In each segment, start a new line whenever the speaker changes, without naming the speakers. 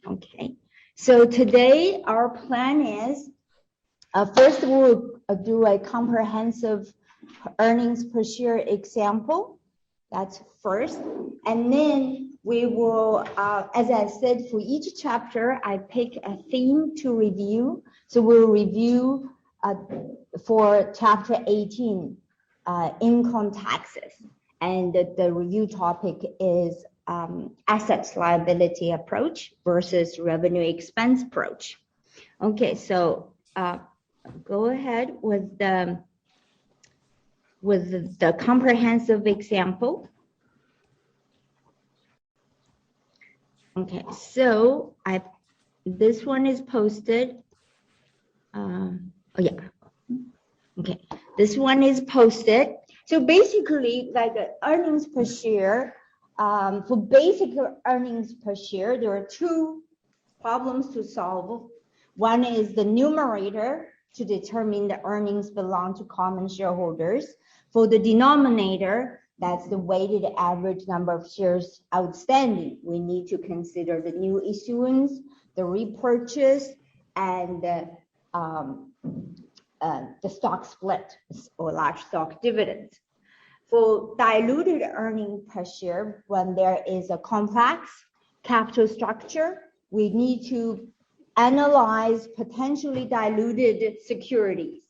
Okay, so today our plan is first we'll do a comprehensive earnings per share example. That's first. And then we will, as I said, for each chapter, I pick a theme to review. So we'll review for chapter 18, income taxes. And the review topic is assets liability approach versus revenue expense approach. Okay, so go ahead with the comprehensive example. Okay, so this one is posted. Okay, this one is posted. So basically, like earnings per share, for basic earnings per share, there are two problems to solve. One is the numerator to determine the earnings belong to common shareholders. For the denominator, that's the weighted average number of shares outstanding. We need to consider the new issuance, the repurchase, and the stock split or large stock dividends. For diluted earnings per share, when there is a complex capital structure, we need to analyze potentially diluted securities.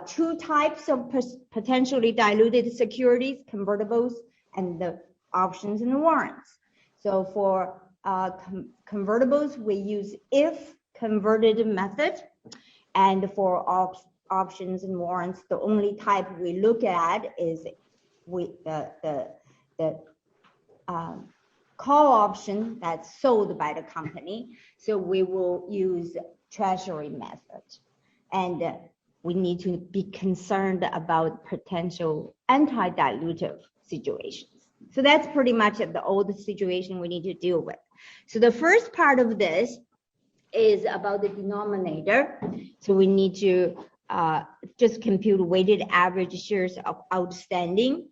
Two types of potentially diluted securities, convertibles and the options and warrants. So for convertibles, we use if converted method. And for options and warrants, the only type we look at is the call option that's sold by the company. So we will use treasury method. And we need to be concerned about potential anti-dilutive situations. So that's pretty much the old situation we need to deal with. So the first part of this is about the denominator. So we need to just compute weighted average shares outstanding.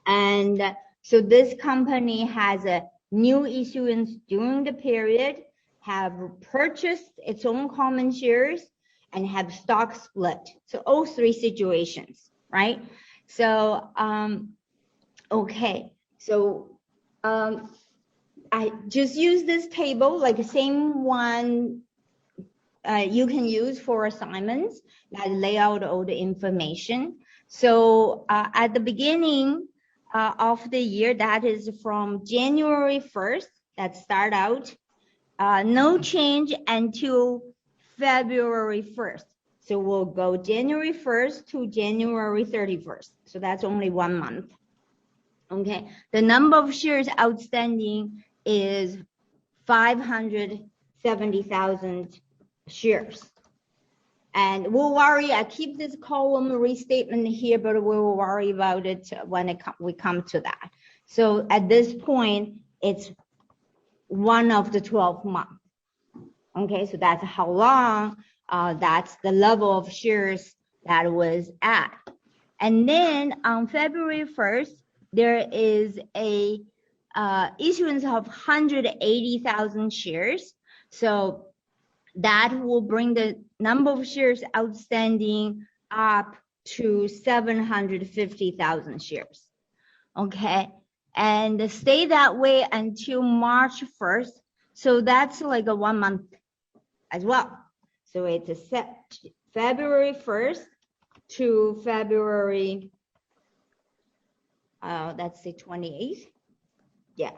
And so this company has a new issuance during the period, have purchased its own common shares, and have stock split. So all three situations, right? So, okay. So I just use this table, like the same one you can use for assignments that lay out all the information. So at the beginning of the year, that is from January 1st, that start out, no change until February 1st. So we'll go January 1st to January 31st. So that's only 1 month. Okay, the number of shares outstanding is 570,000 shares. And we'll worry, I keep this column restatement here, but we'll worry about it when we come to that. So at this point, it's one of the 12 months. Okay, so that's how long, that's the level of shares that was at. And then on February 1st, there is a issuance of 180,000 shares. So that will bring the number of shares outstanding up to 750,000 shares. Okay, and stay that way until March 1st. So that's like a 1 month as well. So it's a February 1st to February, that's the 28th. Yeah,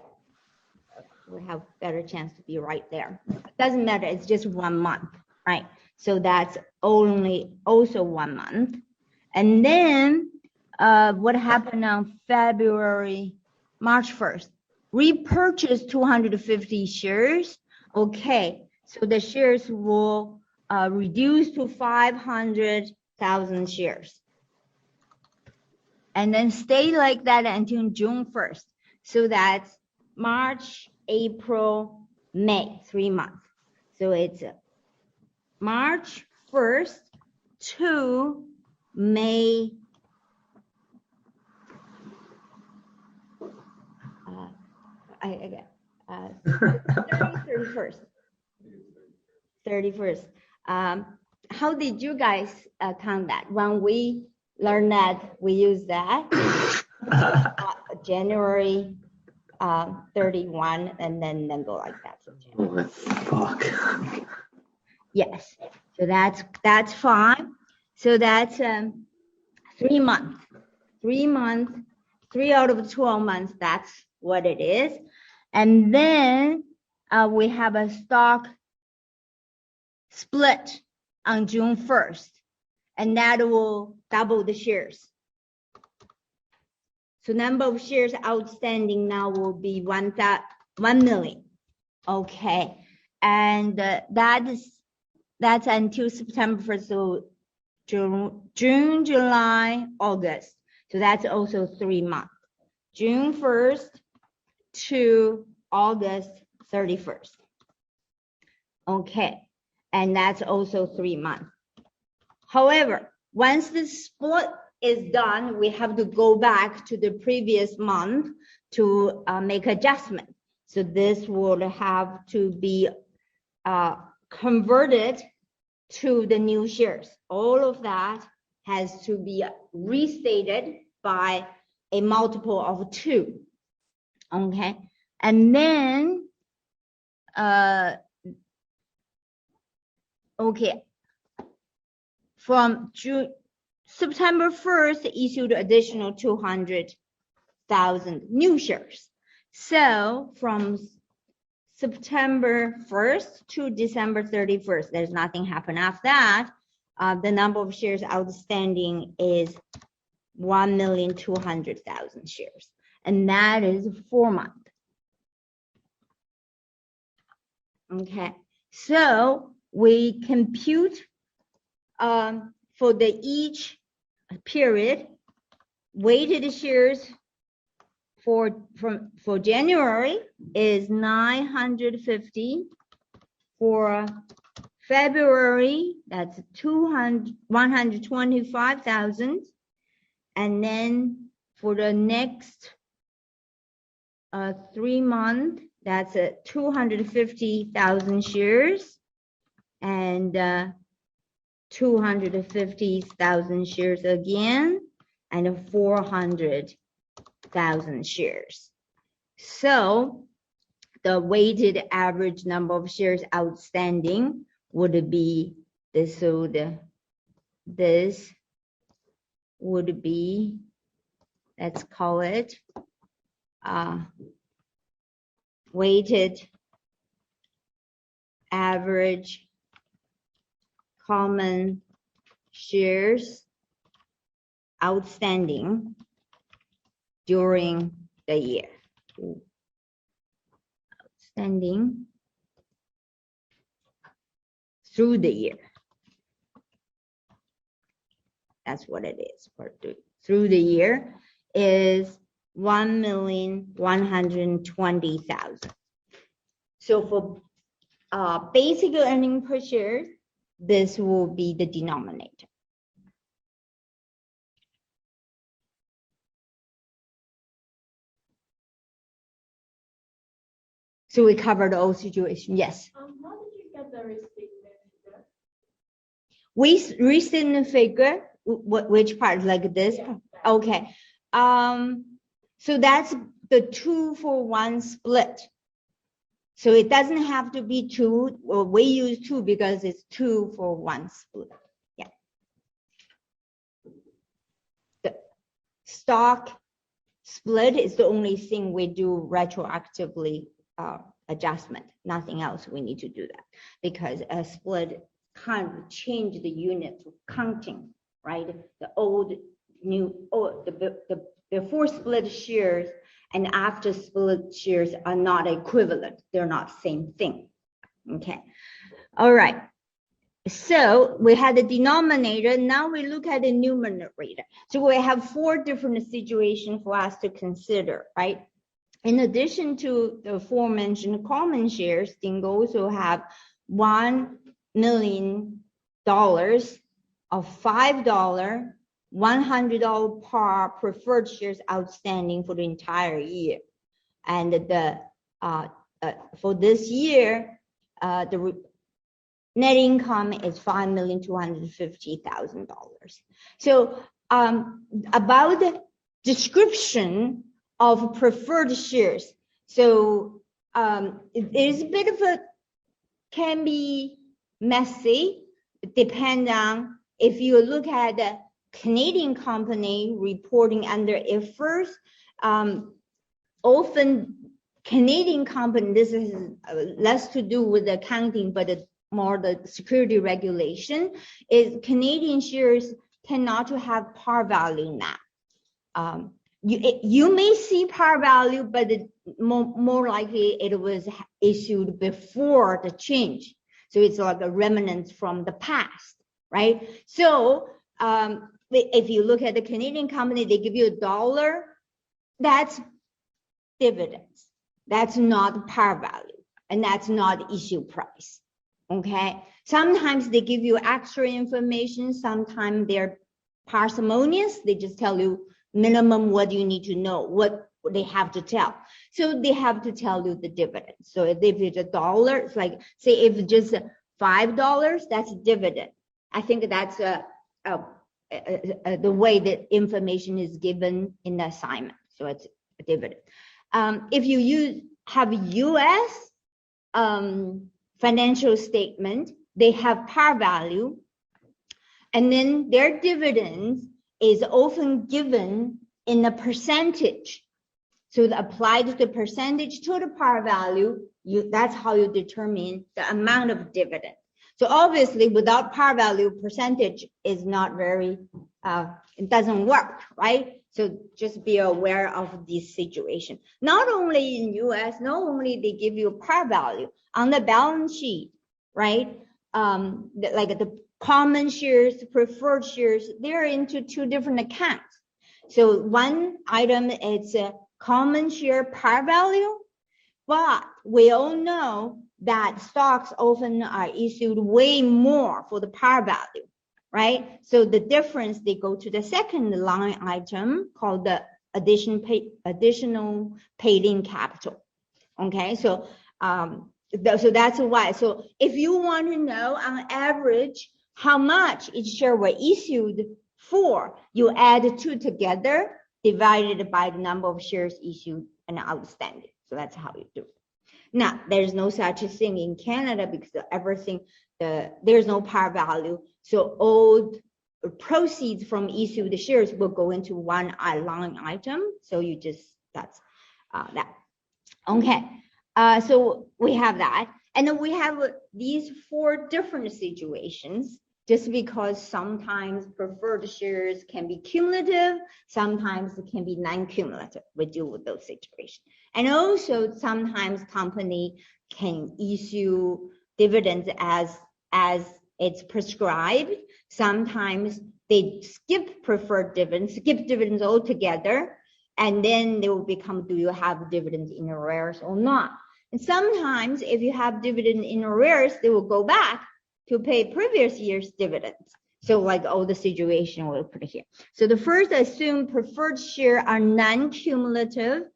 we have better chance to be right there. Doesn't matter, it's just 1 month, right? So that's also 1 month. And then what happened on March 1st? Repurchase 250 shares. Okay, so the shares will reduce to 500,000 shares. And then stay like that until June 1st. So that's March, April, May, 3 months. So it's March 1st to May. 31st. 31st. How did you guys count that? When we learned that, we use that January 31, and then go like that.
Oh, fuck.
Yes, so that's fine. So that's 3 months. 3 months, 3 out of 12 months. That's what it is. And then we have a stock split on June 1st, and that will double the shares. So number of shares outstanding now will be 1 million. Okay, and that's until September 1st, so June, July, August. So that's also 3 months. June 1st to August 31st. Okay, and that's also 3 months. However, once the split is done, we have to go back to the previous month to make adjustment. So this would have to be converted to the new shares. All of that has to be restated by a multiple of 2. Okay, and then okay, from September 1st issued additional 200,000 new shares. So from September 1st to December 31st, there's nothing happened after that. The number of shares outstanding is 1,200,000 shares, and that is 4 months. Okay, so we compute for the each period weighted shares for January is 950. For February, that's 125,000, and then for the next 3 months, that's 250,000 shares, and 250,000 shares again, and 400,000 shares. So the weighted average number of shares outstanding would be this. So this would be, let's call it weighted average common shares outstanding during the year. Outstanding through the year. That's what it is. Through the year is 1,120,000. So for basic earnings per share, this will be the denominator. So we covered all situations. Yes.
How did you get the restatement figure?
We restatement the figure. Which part? Like this?
Yeah.
Okay. So that's the 2-for-1 split. So it doesn't have to be 2. Well, we use 2 because it's 2-for-1 split. Yeah. The stock split is the only thing we do retroactively adjustment. Nothing else we need to do that, because a split can't change the unit of counting, right? The old, new, or the before split shares and after split shares are not equivalent. They're not same thing. Okay. All right. So we had the denominator. Now we look at the numerator. So we have 4 different situations for us to consider, right? In addition to the aforementioned common shares, Dingo also have $1 million of $5, $100 par preferred shares outstanding for the entire year. And the for this year, the net income is $5,250,000. So about the description of preferred shares. So it is a bit of can be messy, depend on if you look at the Canadian company reporting under IFRS, often Canadian company, this is less to do with accounting, but more the security regulation, is Canadian shares tend not to have par value now. You may see par value, but more likely it was issued before the change. So it's like a remnant from the past, right? So if you look at the Canadian company, they give you $1, that's dividends. That's not par value, and that's not issue price, okay? Sometimes they give you extra information. Sometimes they're parsimonious. They just tell you minimum what you need to know, what they have to tell. So they have to tell you the dividend. So if it's $1, it's like, say if just $5, that's dividend. I think that's the way that information is given in the assignment. So it's a dividend. If you have U.S. Financial statement, they have par value, and then their dividends is often given in a percentage. So applied the percentage to the par value, that's how you determine the amount of dividend. So obviously without par value, percentage is not very, it doesn't work, right? So just be aware of this situation. Not only in US, not only they give you par value on the balance sheet, right? Like the common shares, preferred shares, they're into two different accounts. So one item is a common share par value, but we all know that stocks often are issued way more for the par value, right? So the difference, they go to the second line item called the additional paid-in capital. Okay, so so that's why. So if you want to know on average how much each share were issued for, you add two together, divided by the number of shares issued and outstanding. So that's how you do it. Now, there's no such thing in Canada because everything, there's no par value. So all proceeds from issued shares will go into one line item. So you just, that's that. Okay, so we have that. And then we have these four different situations, just because sometimes preferred shares can be cumulative, sometimes it can be non-cumulative. We deal with those situations. And also sometimes company can issue dividends as it's prescribed. Sometimes they skip preferred dividends, skip dividends altogether, and then they will become, do you have dividends in arrears or not? And sometimes if you have dividend in arrears, they will go back to pay previous year's dividends. So like all the situation we'll put here. So the first, assume preferred share are non-cumulative,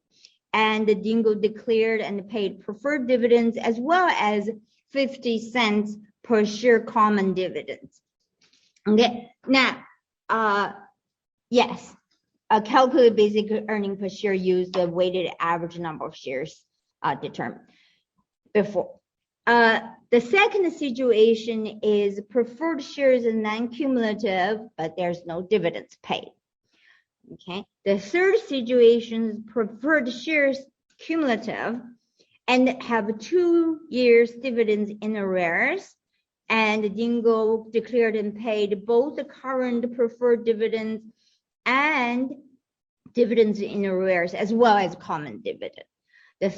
and the Dingo declared and paid preferred dividends as well as 50 cents per share common dividends. Okay, now, yes, calculate basic earning per share, use the weighted average number of shares determined before. The second situation is preferred shares are non-cumulative, but there's no dividends paid. Okay. The third situation is preferred shares cumulative and have 2 years dividends in arrears, and Dingo declared and paid both the current preferred dividends and dividends in arrears as well as common dividend. The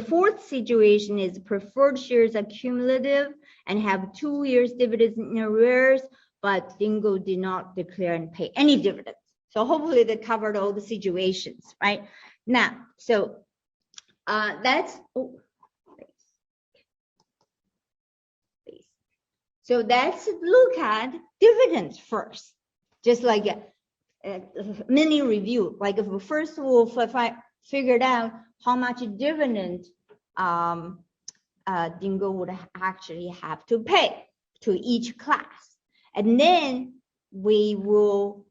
fourth situation is preferred shares are cumulative and have 2 years dividends in arrears, but Dingo did not declare and pay any dividends. So hopefully they covered all the situations, right? Now, so let's look at dividends first, just like a mini review. Like if first we'll figure out how much dividend Dingo would actually have to pay to each class. And then we will,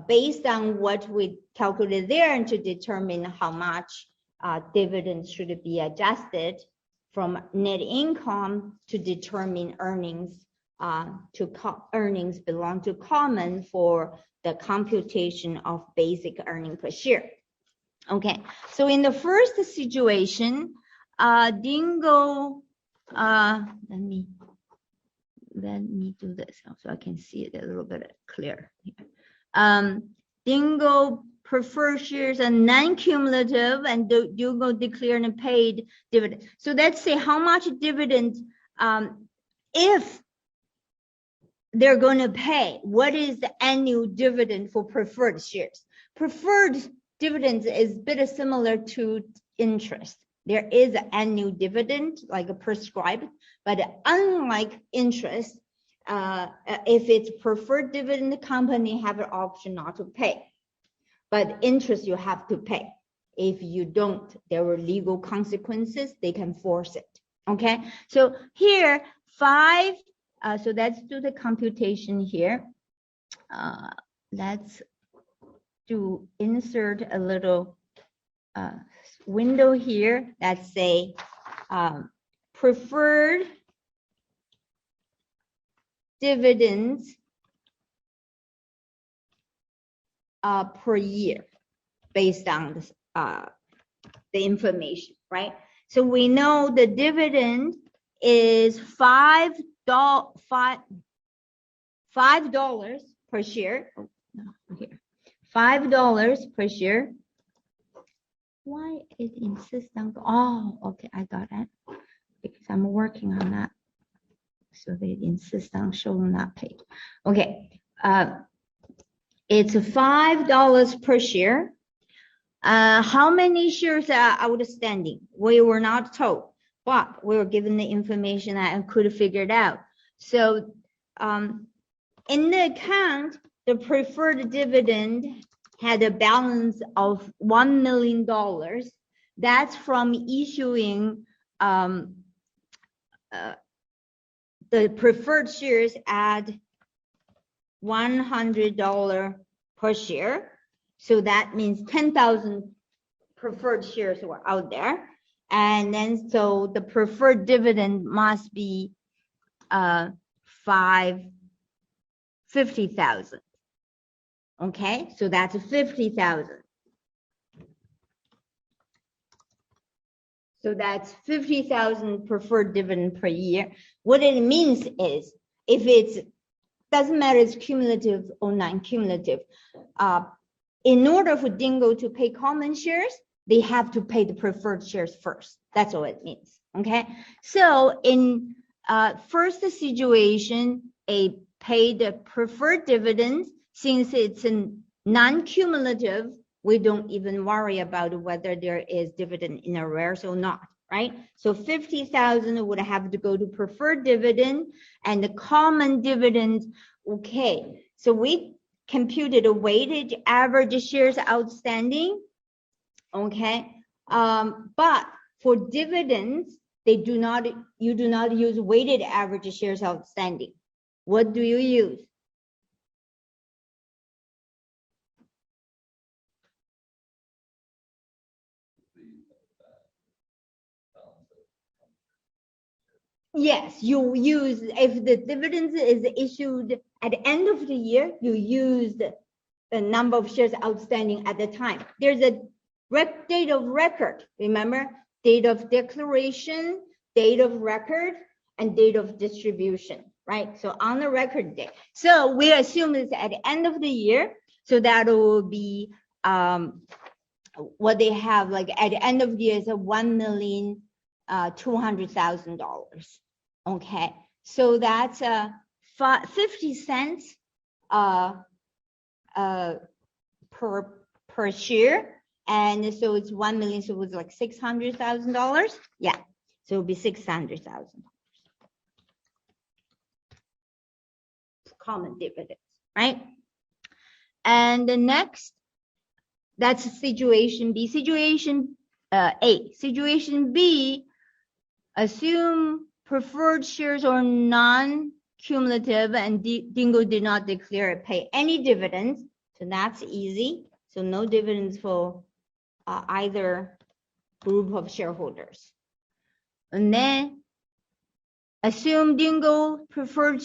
based on what we calculated there, and to determine how much dividends should be adjusted from net income to determine earnings earnings belong to common for the computation of basic earning per share. Okay, so in the first situation, Dingo, let me do this so I can see it a little bit clearer here. Dingo preferred shares are non-cumulative, and Dingo declared and paid dividend. So let's say how much dividend, if they're going to pay, what is the annual dividend for preferred shares? Preferred dividends is a bit similar to interest. There is an annual dividend, like a prescribed, but unlike interest, if it's preferred dividend, the company have an option not to pay. But interest you have to pay. If you don't, there are legal consequences. They can force it. Okay, so here 5. So let's do the computation here. Let's do insert a little window here. Let's say preferred dividends per year based on this, the information, right? So we know the dividend is $5 per share. Oh, no, here. $5 per share. Why it insists on? Oh, okay, I got it. Because I'm working on that. So they insist on showing that page. Okay. It's $5 per share. How many shares are outstanding? We were not told, but we were given the information that I could figure it out. So in the account, the preferred dividend had a balance of $1 million. That's from issuing the preferred shares at $100 per share. So that means 10,000 preferred shares were out there. And then so the preferred dividend must be 50,000. Okay, so that's 50,000. So that's 50,000 preferred dividend per year. What it means is, if it's doesn't matter it's cumulative or non-cumulative, in order for Dingo to pay common shares, they have to pay the preferred shares first. That's all it means. Okay, so in first situation, a paid the preferred dividends. Since it's a non-cumulative, we don't even worry about whether there is dividend in arrears or not, right? So 50,000 would have to go to preferred dividend, and the common dividend. Okay, so we computed a weighted average shares outstanding. Okay, but for dividends, you do not use weighted average shares outstanding. What do you use? Yes, you use, if the dividends is issued at the end of the year, you use the number of shares outstanding at the time. There's a date of record, remember? Date of declaration, date of record, and date of distribution, right? So on the record date. So we assume it's at the end of the year. So that will be what they have, like at the end of the year is a $1,200,000. Okay, so that's 50 cents per share, and so it's 1 million. So it was like $600,000. Yeah, so it'll be $600,000 common dividends, right? And the next, that's situation B. Situation A. Situation B, assume preferred shares are non-cumulative and Dingo did not declare or pay any dividends. So that's easy. So no dividends for either group of shareholders. And then assume Dingo preferred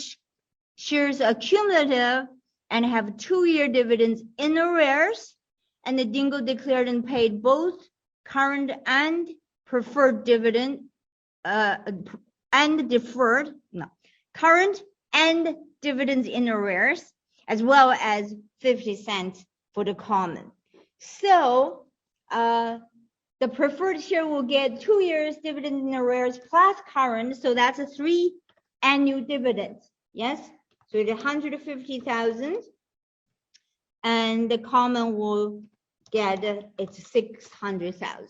shares are cumulative and have 2-year dividends in arrears, and the Dingo declared and paid both current and preferred dividend and deferred, no, current and dividends in arrears, as well as 50 cents for the common. So the preferred share will get 2 years dividend in arrears plus current, so that's a 3 annual dividends. Yes, so it's 150,000, and the common will get it's 600,000.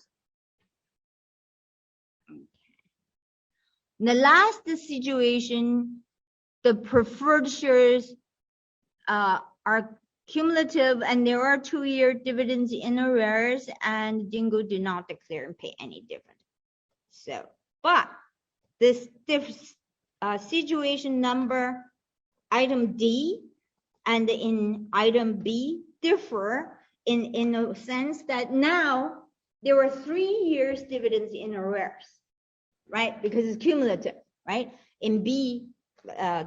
The last situation, the preferred shares are cumulative and there are 2-year dividends in arrears, and Dingo did not declare and pay any dividend. So, but this situation number item D and in item B differ in a sense that now there are 3 years dividends in arrears, right? Because it's cumulative, right? In B,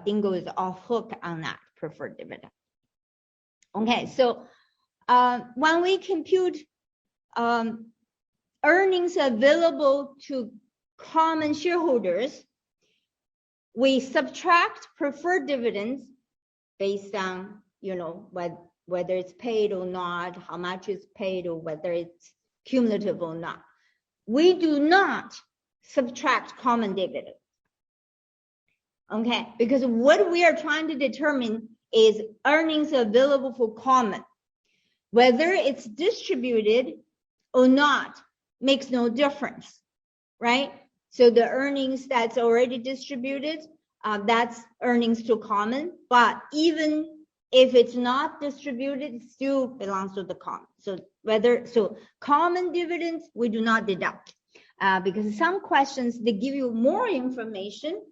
Dingo is off hook on that preferred dividend. Okay, so when we compute earnings available to common shareholders, we subtract preferred dividends based on, you know, whether it's paid or not, how much is paid, or whether it's cumulative or not. We do not subtract common dividend. Okay, because what we are trying to determine is earnings available for common. Whether it's distributed or not makes no difference, right? So the earnings that's already distributed, that's earnings to common, but even if it's not distributed, it still belongs to the common. So common dividends, we do not deduct, because some questions, they give you more information,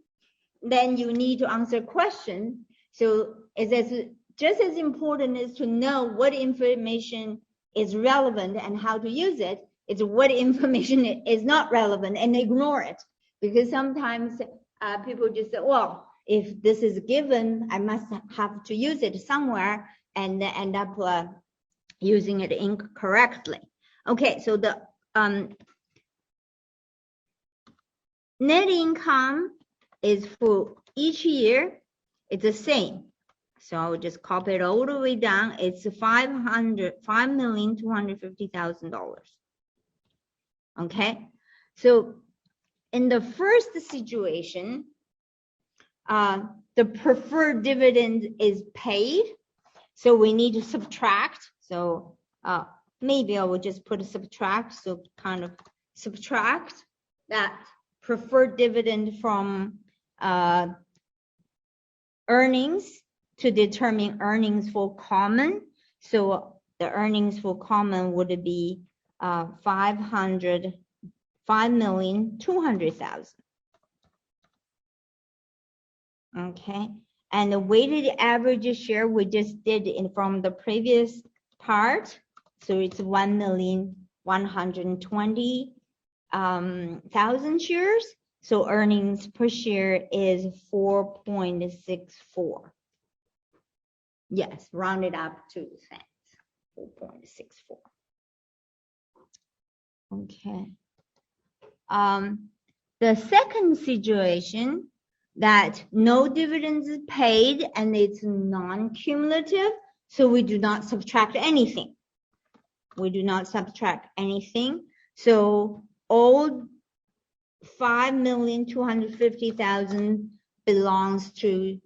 then you need to answer question. So it's just as important is to know what information is relevant and how to use it. It's what information is not relevant and ignore it. Because sometimes people just say, well, if this is given, I must have to use it somewhere and end up using it incorrectly. Okay, so the net income is for each year, it's the same. So I'll just copy it all the way down. It's $5,250,000. Okay, so in the first situation, the preferred dividend is paid, so we need to subtract. So maybe I will just put a subtract, so kind of subtract that preferred dividend from earnings to determine earnings for common. So the earnings for common would be $5,200,000. Okay, and the weighted average share we just did from the previous part, so it's 1,120,000 shares. So earnings per share is 4.64. Yes, rounded up to cents, 4.64. Okay. The second situation, that no dividends is paid and it's non-cumulative, so we do not subtract anything. We do not subtract anything. So all 5,250,000 belongs to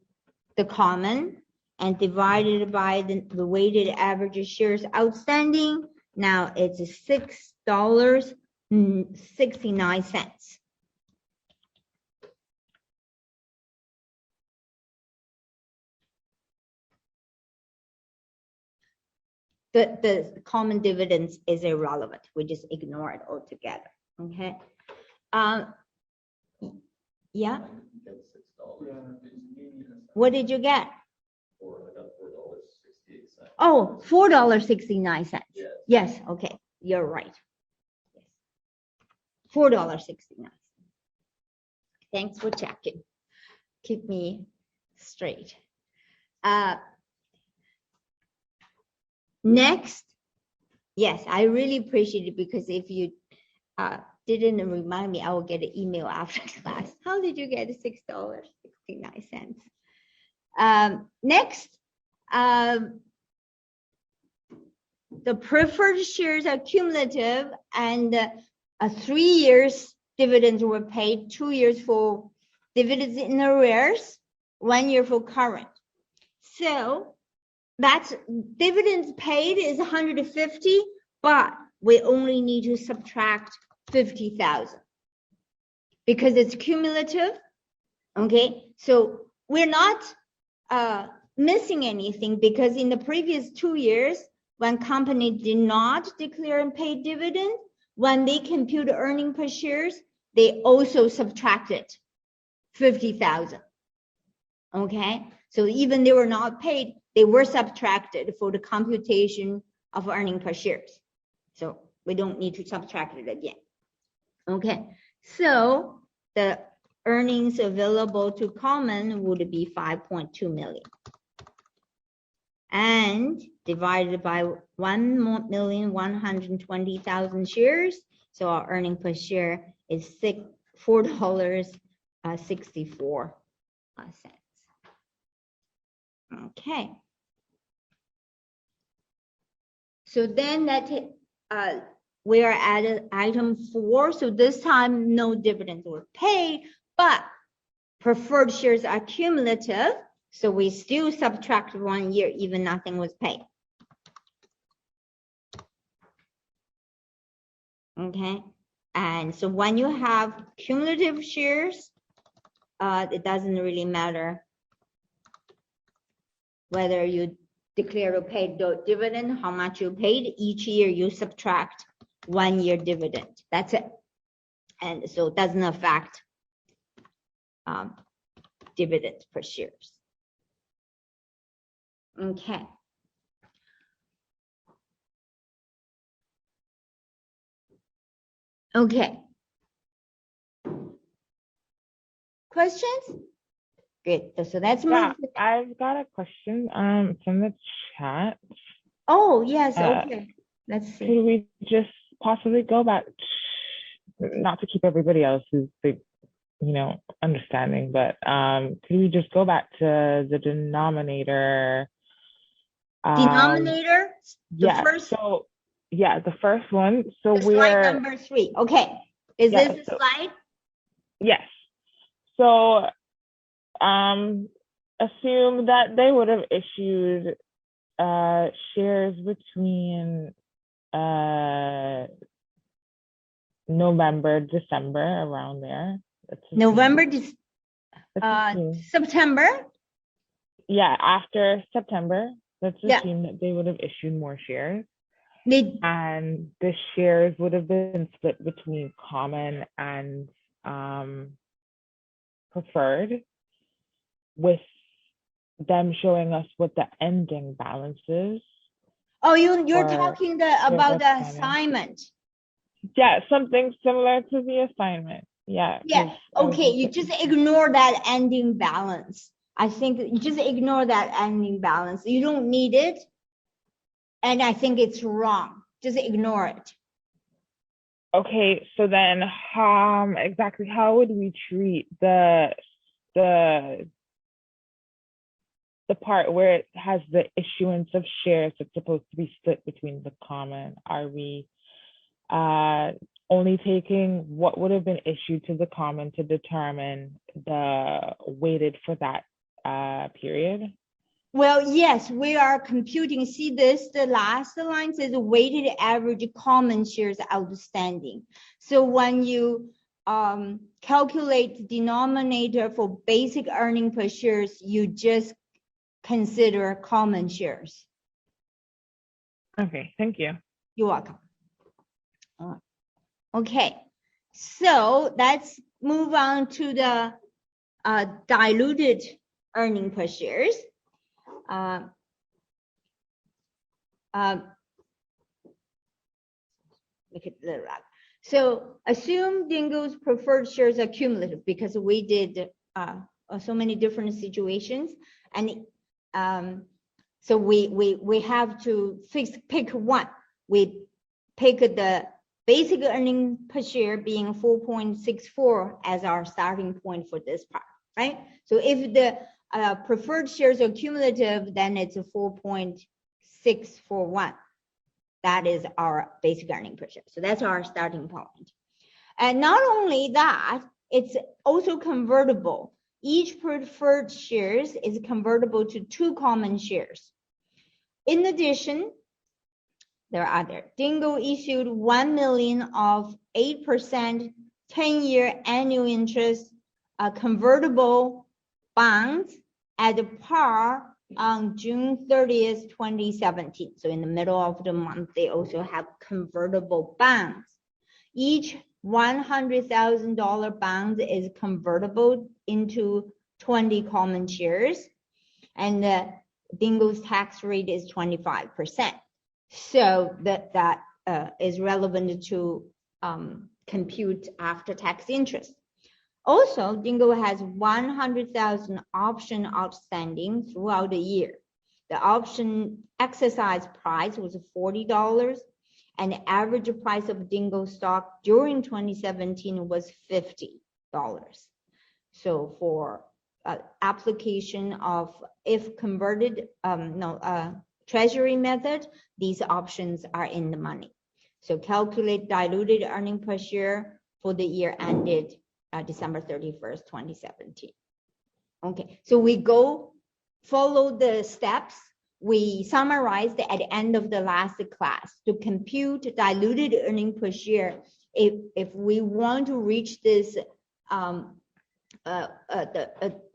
the common and divided by the weighted average shares outstanding. Now it's $6.69. The common dividends is irrelevant. We just ignore it altogether. Okay. Yeah.
Get $6.
What did you get?
I got $4.68.
Oh, $4.69.
Yes.
Yes. Okay. You're right. Yes. $4.69. Thanks for checking. Keep me straight. Next. Yes, I really appreciate it because if you didn't remind me, I will get an email after class. How did you get $6.69? Next, the preferred shares are cumulative and 3 years dividends were paid, 2 years for dividends in arrears, 1 year for current. So that's dividends paid is 150, but we only need to subtract 50,000 because it's cumulative. Okay, so we're not missing anything because in the previous 2 years, when company did not declare and pay dividend, when they compute earning per shares, they also subtracted 50,000. Okay, so even they were not paid, they were subtracted for the computation of earning per shares. So we don't need to subtract it again. Okay, so the earnings available to common would be 5.2 million. And divided by 1,120,000 shares. So our earning per share is $4.64. Okay. So then that we are at item 4. So this time no dividends were paid, but preferred shares are cumulative. So we still subtract 1 year, even nothing was paid. Okay. And so when you have cumulative shares, it doesn't really matter whether you declare or pay dividend, how much you paid. Each year you subtract 1 year dividend. That's it. And so it doesn't affect dividends per shares. Okay. Okay. Questions? Good. So that's
Yeah, I've got a question from the chat.
Oh, yes. Okay. Let's see.
Could we just possibly go back, not to keep everybody else's understanding, but could we just go back to the denominator?
Denominator?
Yeah. So yeah, the first one. So
slide number 3. Okay. Is this the slide?
Yes. So assume that they would have issued shares between November, December, around there.
November, September?
Yeah, after September, let's assume that they would have issued more shares. And the shares would have been split between common and preferred, with them showing us what the ending balance is.
Oh, you're talking about the assignment.
Yeah, something similar to the assignment. Yeah.
Yeah. Okay, you just ignore that ending balance. I think you just ignore that ending balance. You don't need it. And I think it's wrong. Just ignore it.
Okay, so then exactly how would we treat the part where it has the issuance of shares that's supposed to be split between the common? Are we only taking what would have been issued to the common to determine the weighted for that period?
Well, yes, we are computing. See this, the last line says weighted average common shares outstanding. So when you calculate the denominator for basic earning per shares, you just consider common shares.
Okay, thank you.
You're welcome. Okay, so that's move on to the diluted earning per shares. Make it a little loud. So assume Dingo's preferred shares are cumulative because we did so many different situations, and so we have to pick one. We pick the basic earning per share being 4.64 as our starting point for this part, right? So if the preferred shares are cumulative, then it's a 4.641. That is our basic earning per share. So that's our starting point. And not only that, it's also convertible. Each preferred shares is convertible to 2 common shares. In addition, Dingo issued 1 million of 8% 10-year annual interest convertible bonds at par on June 30th, 2017. So in the middle of the month, they also have convertible bonds. Each $100,000 bond is convertible into 20 common shares, and Dingo's tax rate is 25%. So that is relevant to compute after-tax interest. Also, Dingo has 100,000 option outstanding throughout the year. The option exercise price was $40, and the average price of Dingo stock during 2017 was $50. So for application of if converted, treasury method, these options are in the money. So calculate diluted earning per share for the year ended December 31st, 2017. Okay, so we follow the steps we summarized at the end of the last class to compute diluted earning per share. If we want to reach this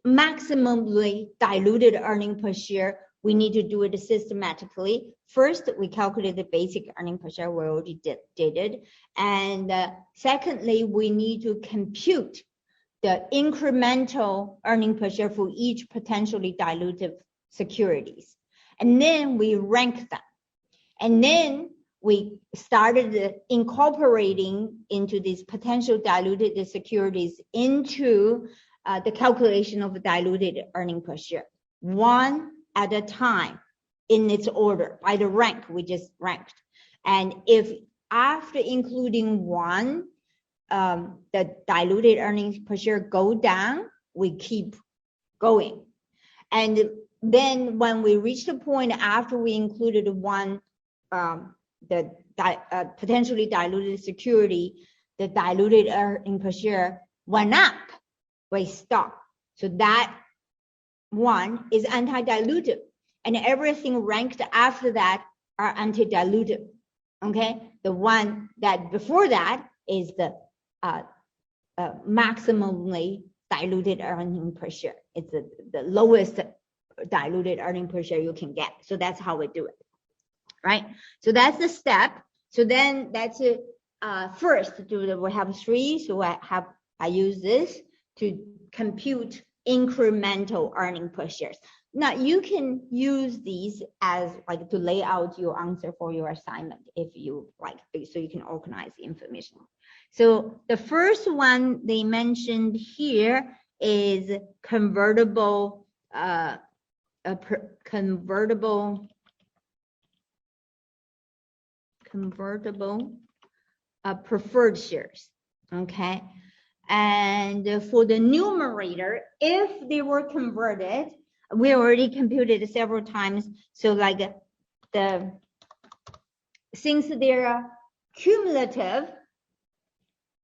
maximally diluted earning per share, we need to do it systematically. First, we calculate the basic earning per share. We already did it. And secondly, we need to compute the incremental earning per share for each potentially dilutive securities. And then we rank them. And then we started incorporating into these potential diluted securities into the calculation of diluted earning per share, one at a time in its order by the rank we just ranked. And if after including one, the diluted earnings per share go down, we keep going. And then when we reach the point after we included one, the potentially diluted security, the diluted earning per share went up, we stop. So that one is anti-dilutive, and everything ranked after that are anti-dilutive. Okay, the one that before that is the maximally diluted earning per share. It's the lowest diluted earning per share you can get. So that's how we do it, right? So that's the step. So then that's it. First, we have 3. So I use this to compute incremental earning per shares. Now you can use these as like to lay out your answer for your assignment if you like, so you can organize the information. So the first one they mentioned here is convertible preferred shares. Okay. And for the numerator, if they were converted, we already computed it several times. So like since they're cumulative,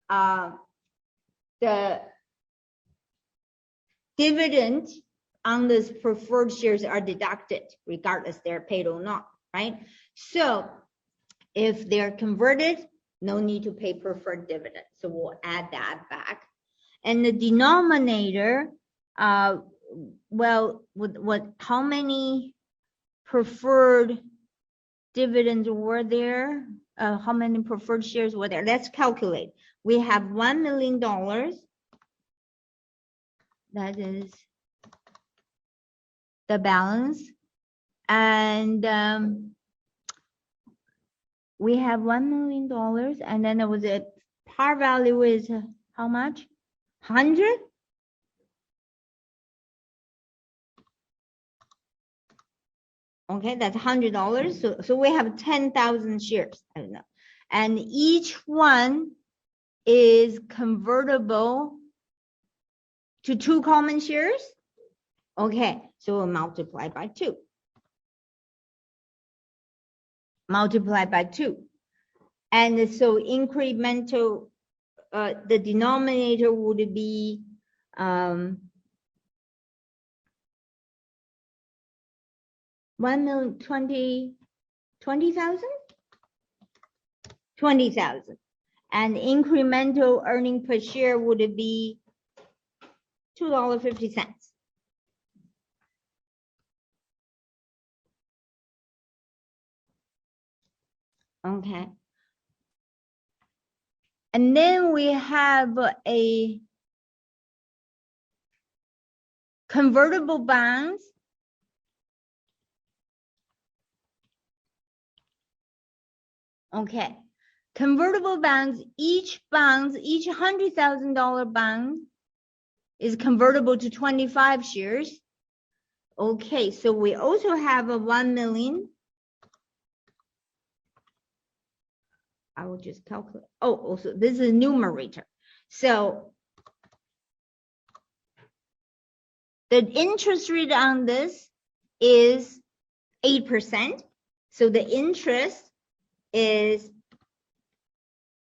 the dividend on these preferred shares are deducted regardless they're paid or not, right? So if they're converted, no need to pay preferred dividend. So we'll add that back. And the denominator, well, how many preferred dividends were there? How many preferred shares were there? Let's calculate. We have $1 million that is the balance. And we have $1 million, and then there was a par value is how much? 100? Okay, that's $100. So we have 10,000 shares. I don't know. And each one is convertible to 2 common shares. Okay, so we'll multiply by 2. Multiply by 2. And so incremental, the denominator would be 20,000? 20,000. And incremental earning per share would be $2.50. Okay. And then we have a convertible bonds. Okay. Convertible bonds, each $100,000 bond is convertible to 25 shares. Okay, so we also have a 1 million. I will just calculate. Oh, also this is a numerator. So the interest rate on this is 8%. So the interest is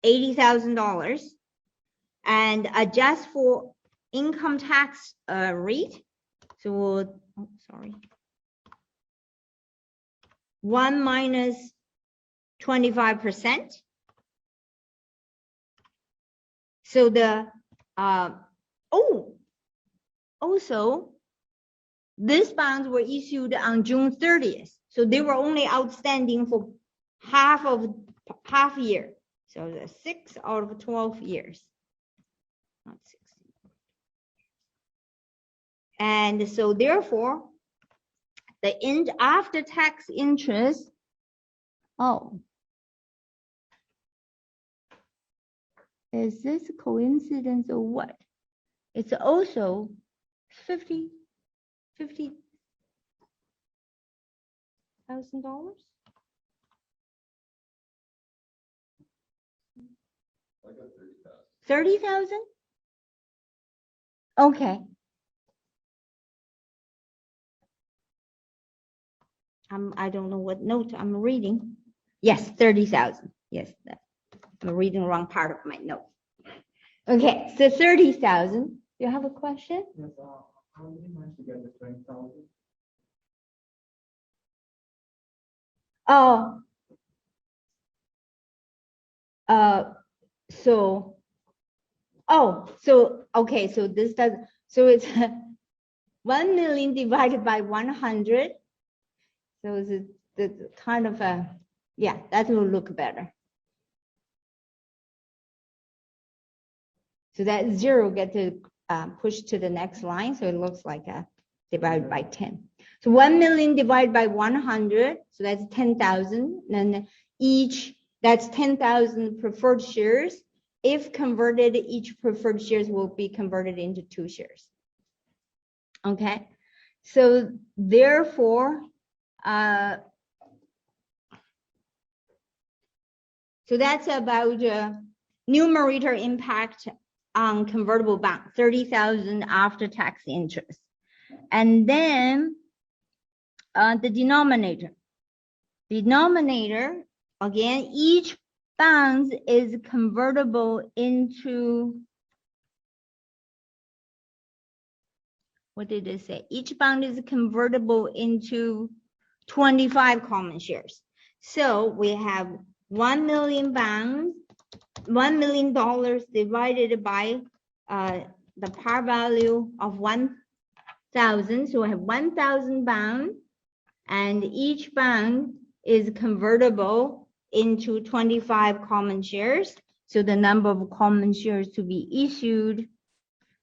$80,000, and adjust for income tax rate. So we'll, 1 minus 25%. So the also these bonds were issued on June 30th. So they were only outstanding for half year. So the 6 out of 12 years. Not 16. And so therefore, the after tax interest, is this a coincidence or what? It's also $50,000.
I got 30,000.
30,000? Okay. I don't know what note I'm reading. Yes, 30,000. Yes, I'm reading the wrong part of my note. Okay, so 30,000. You have a question?
Yes, how did you manage to get the 20,000?
Okay, so this does, so it's 1 million divided by 100. So it's kind of a, yeah, that will look better. So that 0 get to push to the next line. So it looks like a divided by 10. So 1 million divided by 100. So that's 10,000. And that's 10,000 preferred shares. If converted, each preferred shares will be converted into 2 shares. Okay. So therefore, so that's about numerator impact on convertible bond, 30,000 after tax interest. And then the denominator. Denominator, again, each bond is convertible into, what did it say? Each bond is convertible into 25 common shares. So we have 1 million bonds, $1 million divided by the par value of 1,000. So we have 1,000 bonds, and each bond is convertible into 25 common shares. So the number of common shares to be issued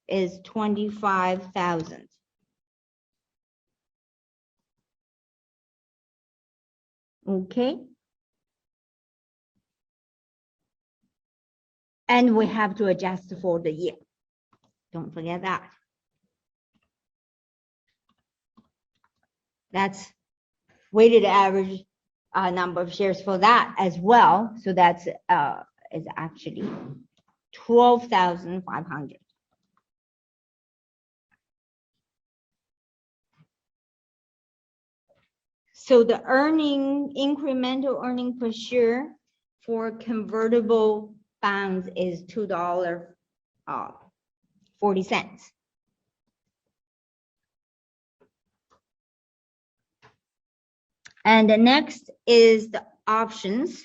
is 25,000. Okay. And we have to adjust for the year. Don't forget that. That's weighted average number of shares for that as well. So that's is actually 12,500. So the incremental earning per share for convertible bonds is $2.40. And the next is the options.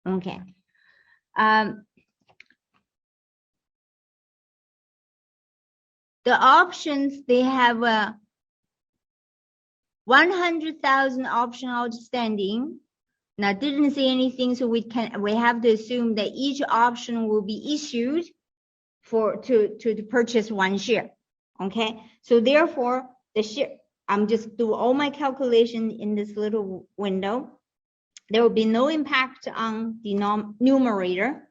Okay. The options, they have a 100,000 option outstanding. Now didn't say anything, so we have to assume that each option will be issued to purchase one share. Okay, so therefore the share, I'm just do all my calculation in this little window. There will be no impact on the numerator.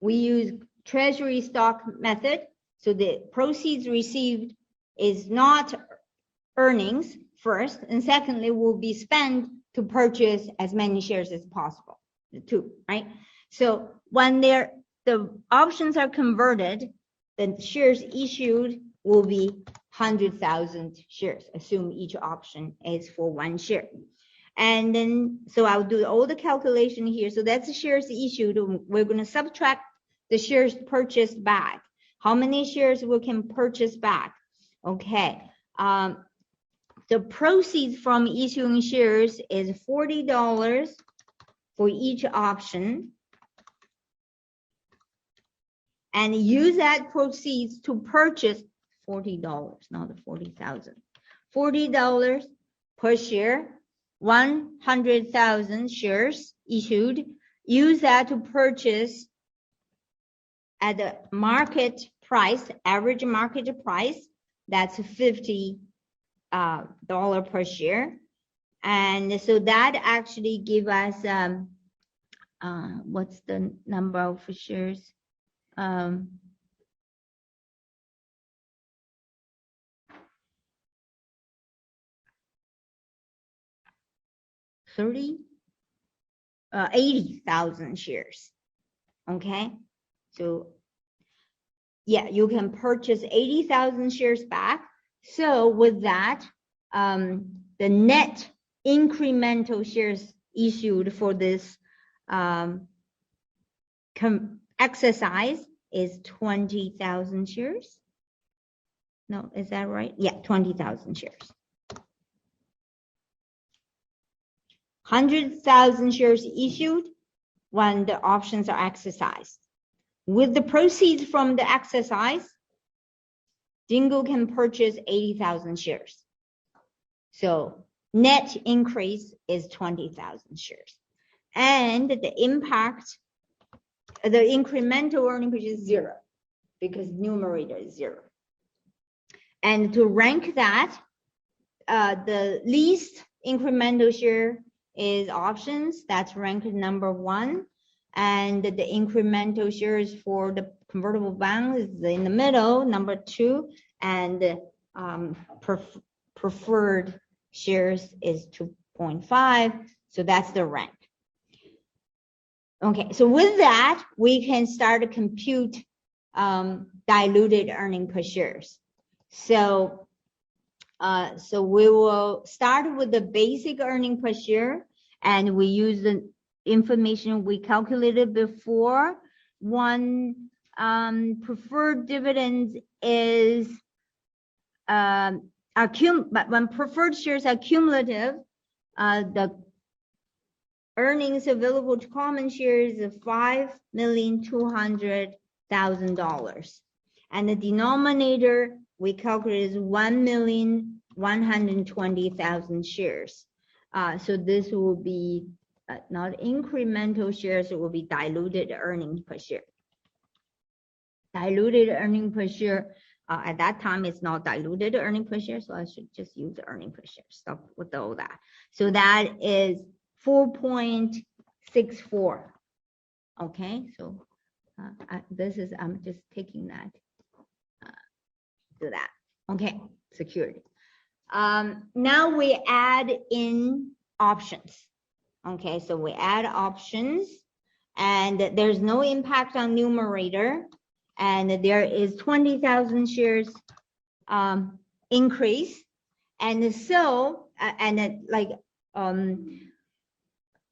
We use treasury stock method, so the proceeds received is not earnings first, and secondly will be spent to purchase as many shares as possible, the two, right? So when the options are converted, the shares issued will be 100,000 shares. Assume each option is for one share. And then, so I'll do all the calculation here. So that's the shares issued. We're going to subtract the shares purchased back. How many shares we can purchase back? Okay. The proceeds from issuing shares is $40 for each option. And use that proceeds to purchase $40, not the 40,000. $40 per share, 100,000 shares issued. Use that to purchase at the market price, average market price, that's $50 per share. And so that actually give us what's the number of shares? 80,000 shares. Okay, so yeah, you can purchase 80,000 shares back. So with that, the net incremental shares issued for this exercise is 20,000 shares. No, is that right? Yeah, 20,000 shares. 100,000 shares issued when the options are exercised. With the proceeds from the exercise, Jingle can purchase 80,000 shares. So net increase is 20,000 shares. And the impact, the incremental earning per share is 0 because numerator is 0. And to rank that, the least incremental share is options. That's ranked number 1. And the incremental shares for the convertible bond is in the middle, number 2. And preferred shares is 2.5. So that's the rank. Okay, so with that, we can start to compute diluted earning per shares. So we will start with the basic earning per share, and we use the information we calculated before. One preferred dividends is but when preferred shares are cumulative, the earnings available to common shares of $5,200,000, and the denominator we calculate is 1,120,000 shares. So this will be not incremental shares, it will be diluted earnings per share. diluted earning per share. At that time, it's not diluted earning per share, so I should just use the earning per share. Stop with all that. So that is 4.64. Okay, so I'm just taking that. Do that. Okay, security. Now we add in options. Okay, so we add options, and there's no impact on numerator, and there is 20,000 shares increase, and so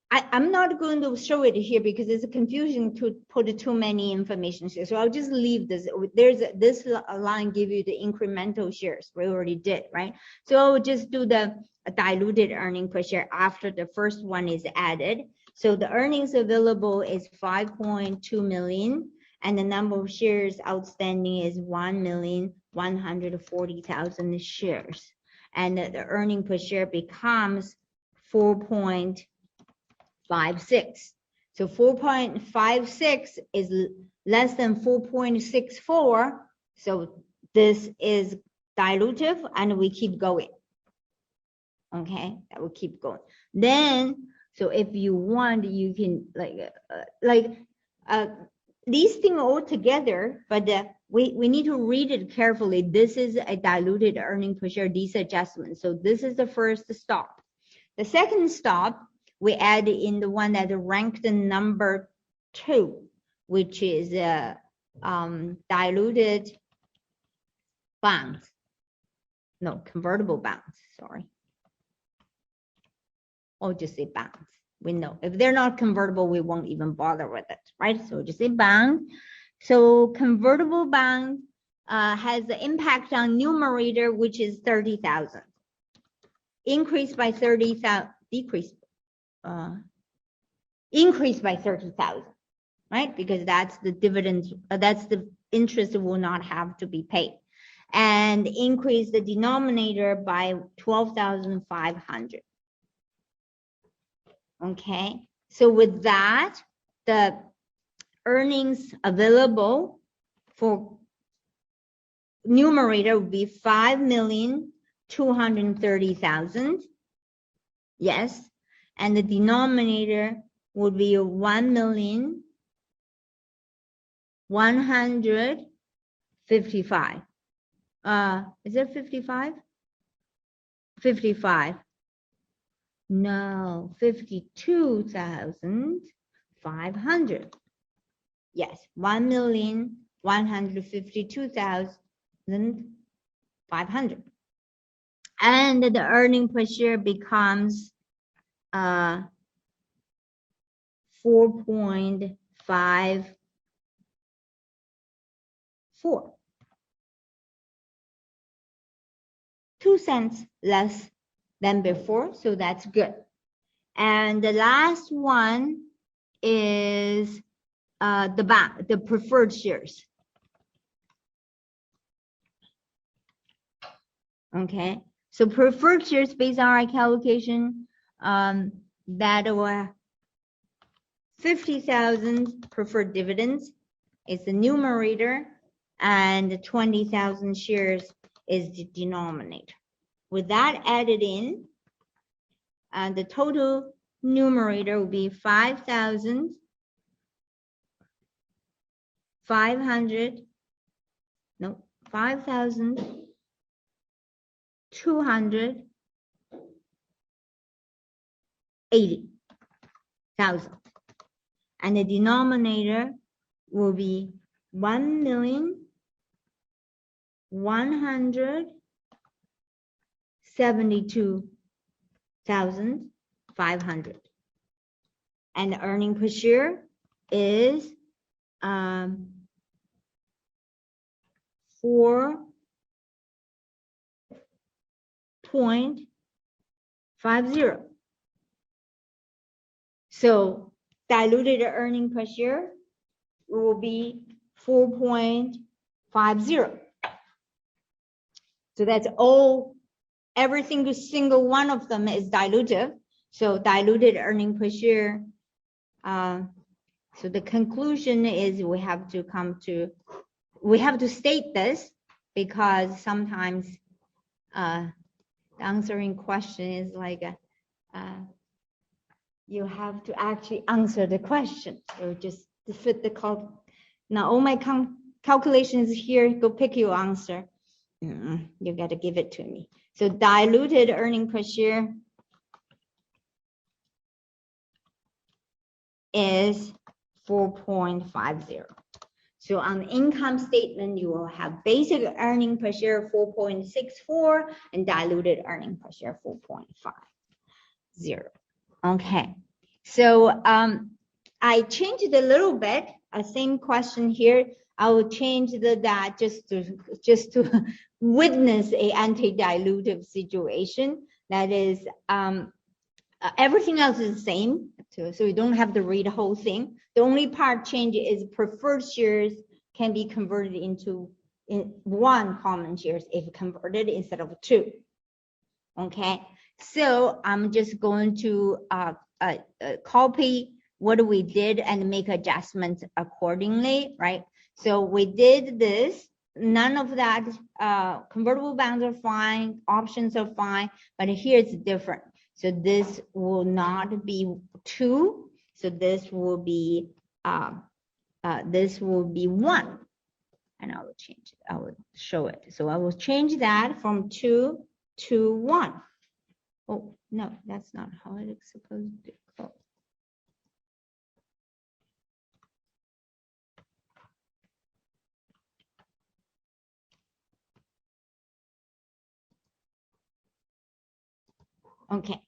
I'm not going to show it here because it's confusing to put too many information here. So I'll just leave this. This line give you the incremental shares. We already did, right? So I'll just do the diluted earning per share after the first one is added. So the earnings available is 5.2 million, and the number of shares outstanding is 1,140,000 shares. And the earning per share becomes 4.56. So 4.56 is less than 4.64. So this is dilutive, and we keep going. Okay, that will keep going. Then, so if you want, you can these things all together, but we need to read it carefully. This is a diluted earning per share, these adjustments. So this is the first stop. The second stop, we add in the one that ranked number 2, which is diluted bonds. No, convertible bonds, sorry. Or just say bonds. We know if they're not convertible, we won't even bother with it, right? So just say bond. So convertible bond has the impact on numerator, which is 30,000. Increase by 30,000, decrease. Increase by 30,000, right? Because that's the dividends, that's the interest that will not have to be paid. And increase the denominator by 12,500. Okay, so with that, the earnings available for numerator would be 5,230,000. Yes. And the denominator would be 1,155. Is it 55? 55. No, 52,500. Yes, 1,152,500. And the earning per share becomes 4.54. 2 cents less than before, so that's good. And the last one is the preferred shares. Okay, so preferred shares based on our calculation, that were 50,000 preferred dividends is the numerator, and 20,000 shares is the denominator. With that added in, the total numerator will be 5,280,000. And the denominator will be 1,172,500. And the earning per share is 4.50. So diluted earning per share will be 4.50. So that's all, every single one of them is dilutive. So diluted earning per share. So the conclusion is we have to come to we have to state this because sometimes the answering question is like you have to actually answer the question. So just to fit the call. Now all my calculations here, go pick your answer. You got to give it to me. So diluted earning per share is 4.50. So on the income statement, you will have basic earning per share 4.64 and diluted earning per share 4.50. Okay, so I changed it a little bit. Same question here. I will change that just to witness a anti-dilutive situation. That is, everything else is the same. So you don't have to read the whole thing. The only part change is preferred shares can be converted into one common shares if converted instead of two. Okay, so I'm just going to copy what we did and make adjustments accordingly, right? So we did this. None of that convertible bonds are fine, options are fine, but here it's different. So this will not be 2. So this will be 1, and I will change it. I will show it. So I will change that from 2 to 1. Oh no, that's not how it's supposed to go. Okay,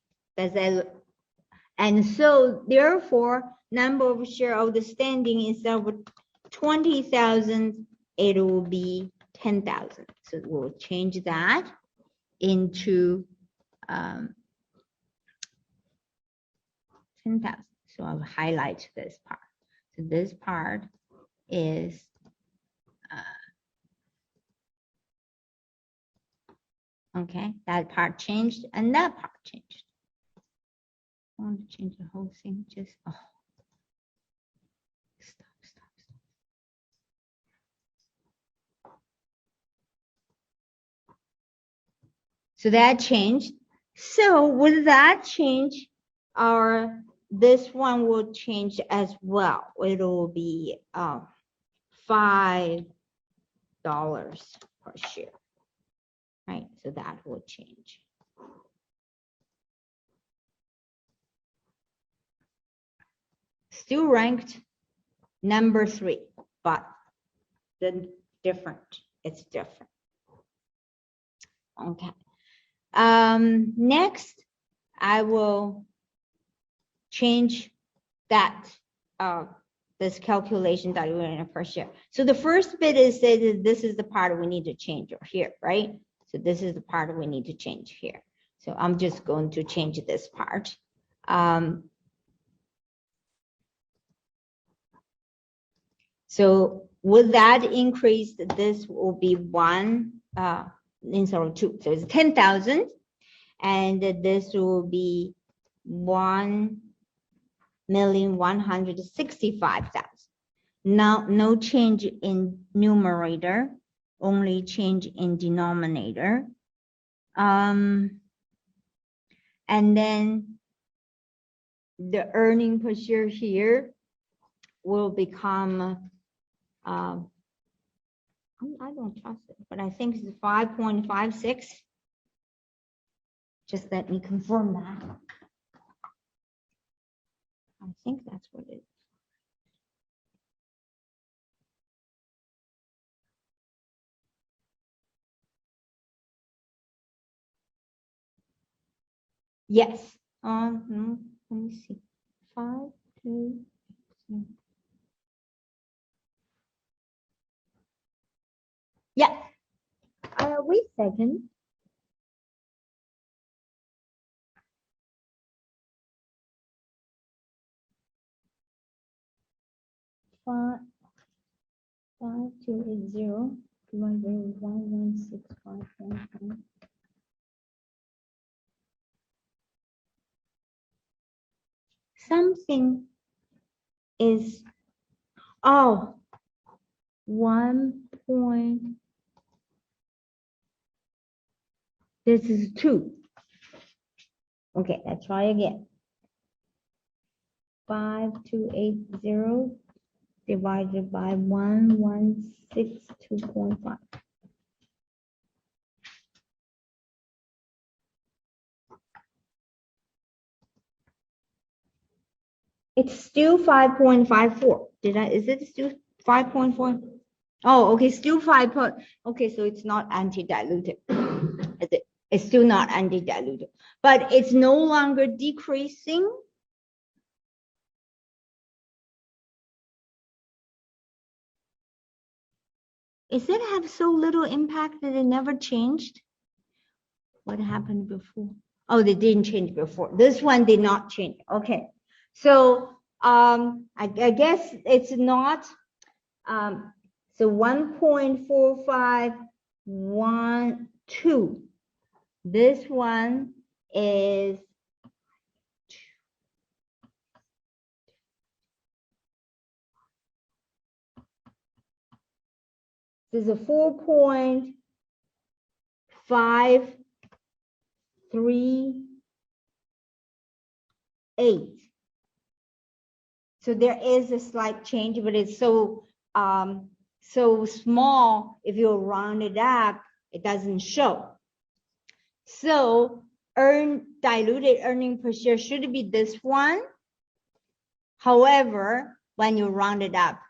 and so therefore, number of share outstanding instead of 20,000, it will be 10,000. So we'll change that into 10,000. So I'll highlight this part. So this part is okay, that part changed and that part changed. I want to change the whole thing, just stop. So that changed. So with that change, this one will change as well. It will be $5 per share, right? So that will change. Still ranked number 3, but it's different. Okay. Next, I will change that this calculation diluted per share. So the first bit is that this is the part we need to change here, right? So this is the part we need to change here. So I'm just going to change this part. So with that increase, this will be 1 instead of 2. So it's 10,000, and this will be 1,165,000. Now, no change in numerator, only change in denominator. And then the earning per share here will become, I don't trust it, but I think it's 5.56. Just let me confirm that. I think that's what it is. Yes. Let me see. 5, 2, 6. Yeah. Wait a second. Five, 280 divided by 116.5. Something is 1 point. This is 2. Okay, let's try again. 5280 divided by 1162.5. It's still 5.54. Is it still 5.4? Oh, okay, still 5. Okay, so it's not anti-diluted. It's still not anti-diluted, but it's no longer decreasing. Is it have so little impact that it never changed? What happened before? Oh, they didn't change before. This one did not change. Okay, so I guess it's not. So 1.4512. This one is a 4.538. So there is a slight change, but it's so small. If you round it up, it doesn't show. So diluted earning per share should be this one. However, when you round it up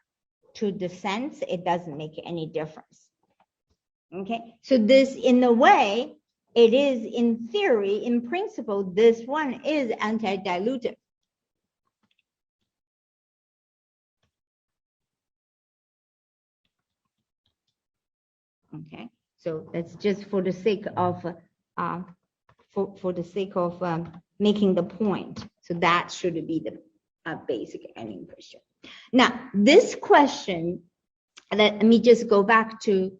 to the cents, it doesn't make any difference. Okay, so this, in a way, it is, in theory, in principle, this one is anti-dilutive. Okay, so that's just for the sake of making the point. So that should be the basic earning per share. Now, this question, let me just go back to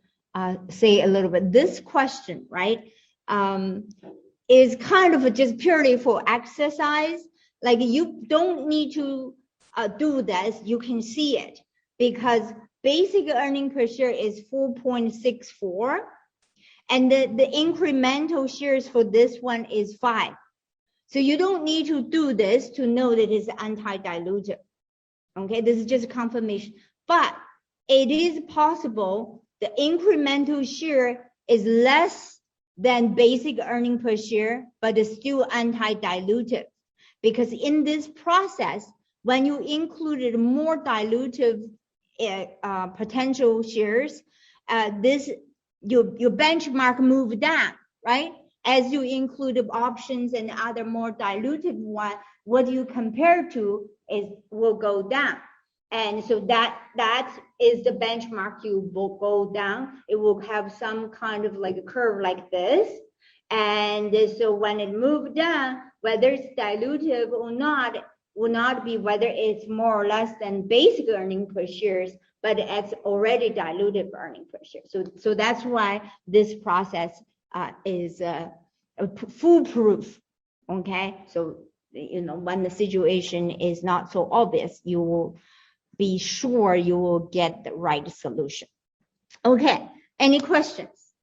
say a little bit. This question, right, is kind of just purely for exercise. Like, you don't need to do this. You can see it because basic earning per share is 4.64. And the incremental shares for this one is 5. So you don't need to do this to know that it's anti-dilutive. Okay, this is just confirmation. But it is possible the incremental share is less than basic earning per share, but it's still anti-dilutive. Because in this process, when you included more dilutive potential shares, your benchmark moved down, right? As you include options and other more diluted one, what you compare to will go down. And so that is the benchmark. You will go down. It will have some kind of like a curve like this. And so when it moves down, whether it's dilutive or not, will not be whether it's more or less than basic earning per shares, but it's already dilutive earning per share. So that's why this process is foolproof. Okay, so when the situation is not so obvious, you will be sure you will get the right solution. Okay, any questions?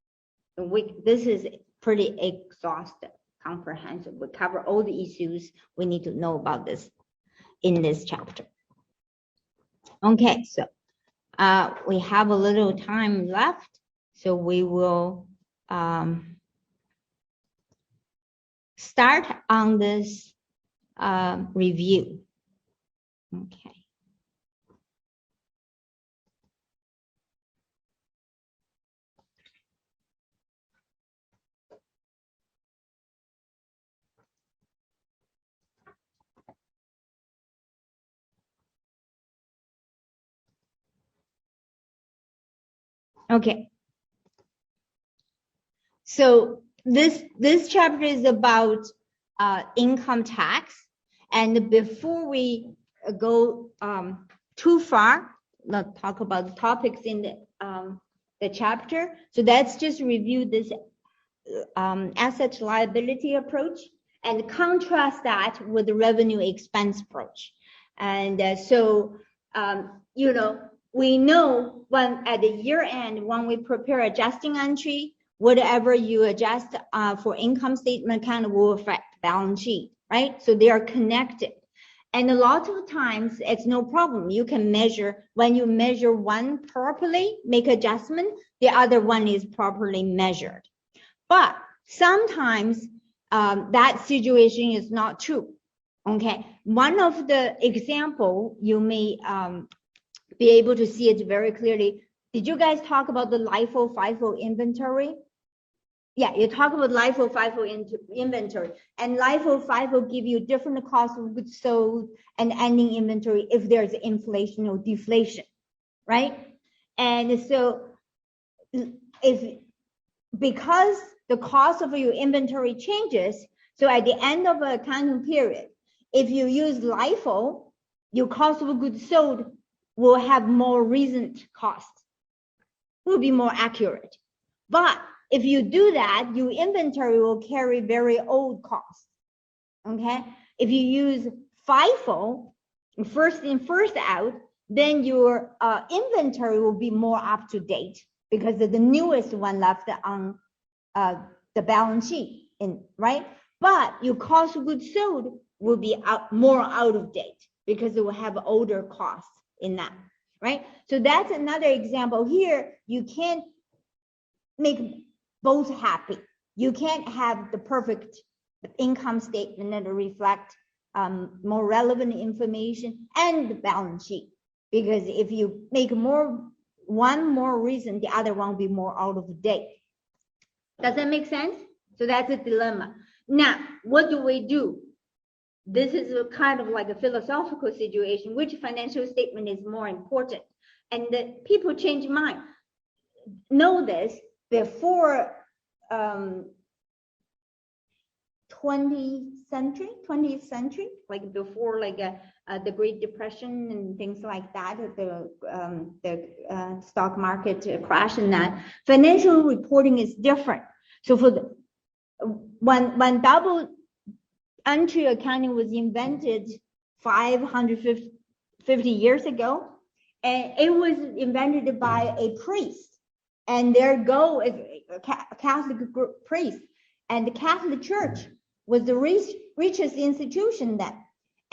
This is pretty exhaustive, comprehensive. We cover all the issues we need to know about this in this chapter. Okay, so we have a little time left, so we will start on this review. Okay. Okay. So this chapter is about income tax, and before we go too far, let's talk about the topics in the chapter. So let's just review this asset liability approach and contrast that with the revenue expense approach. And we know when at the year end, when we prepare adjusting entry, whatever you adjust for income statement account will affect balance sheet, right? So they are connected. And a lot of times it's no problem. You can measure, when you measure one properly, make adjustment, the other one is properly measured. But sometimes that situation is not true. Okay, one of the example you may be able to see it very clearly. Did you guys talk about the LIFO, FIFO inventory? Yeah, you talk about LIFO, FIFO inventory, and LIFO, FIFO give you different cost of goods sold and ending inventory if there's inflation or deflation, right? And so because the cost of your inventory changes, so at the end of an accounting period, if you use LIFO, your cost of goods sold will have more recent costs, will be more accurate. But if you do that, your inventory will carry very old costs, okay? If you use FIFO, first in, first out, then your inventory will be more up to date because of the newest one left on the balance sheet, right? But your cost of goods sold will be more out of date because it will have older costs in that, right? So that's another example here. You can't make both happy. You can't have the perfect income statement that reflect more relevant information and the balance sheet. Because if you make one more recent, the other one will be more out of date. Does that make sense? So that's a dilemma. Now, what do we do? This is a kind of like a philosophical situation, which financial statement is more important. And the people change mind. Know this, before 20th century, like before like the Great Depression and things like that, the stock market crash and that, financial reporting is different. So for the when double entry accounting was invented 550 years ago, and it was invented by a priest, and their goal is a Catholic priest, and the Catholic Church was the richest institution then.